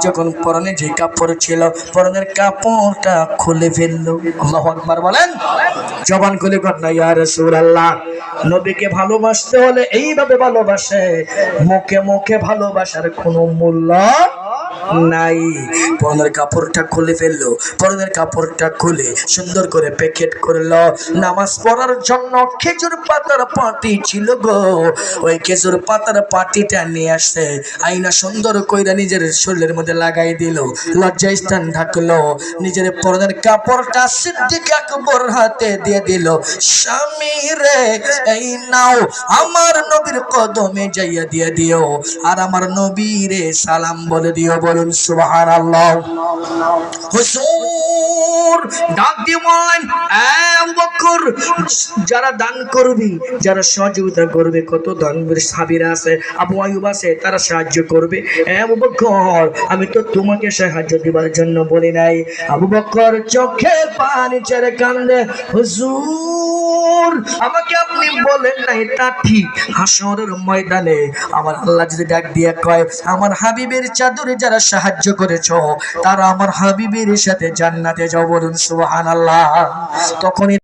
যখন পরনে যে কাপড় ছিল পরনের কাপড়টা খুলে ফেললো। আল্লাহু আকবার বলেন, জবান খুলে কন্যা ইয়া রাসূলুল্লাহ। নবীকে ভালোবাসতে হলে এইভাবে ভালোবাসে, মুখে মুখে ভালোবাসার কোনো মূল্য নাই। পরনের কাপড়টা খুলে ফেললো, পরনের কাপড়টা খুলে সুন্দর করে প্যাকেট করলো। নামাজ পড়ার জন্য খেজুর পাতার পাটি ছিল গো, ওই খেজুর পাতার পাটিটা নিয়ে আসছে, আইনা সুন্দর কইরা নিজের শরীরের মধ্যে লাগাই দিল, লজ্জা স্থান ঢাকলো, নিজের পরনের কাপড়টা সিদ্দিক আকবর হাতে দিয়ে দিল। স্বামী রে, এই নাও আমার নবীর কদমে যাইয়া দিয়ে দিও, আর আমার নবীরে সালাম বলে দিও। বলুন সুবহানাল্লাহ। হুজুর ডাক দিয়ে বললেন, আবু বকর, যারা দান করবি, যারা সহযোগিতা করবে, কত দানবীর সাহাবীরা আছে, আবু আইয়ুব আছে, তারা সাহায্য করবে। আবু বকর, আমি তো তোমাকে সাহায্য দিবার জন্য বলি নাই। আবু বকর চোখে পানি ছেড়ে কান্দে, হুজুর আমাকে আপনি বলেন নাই তা ঠিক, হাসরের ময়দানে আমার আল্লাহ যদি ডাক দিয়ে কয়, আমার হাবিবের চাদরে যারা সাহায্য করেছো তারা আমার হাবিবের সাথে জান্নাতে যাও। বলুন সুবহানাল্লাহ। তখন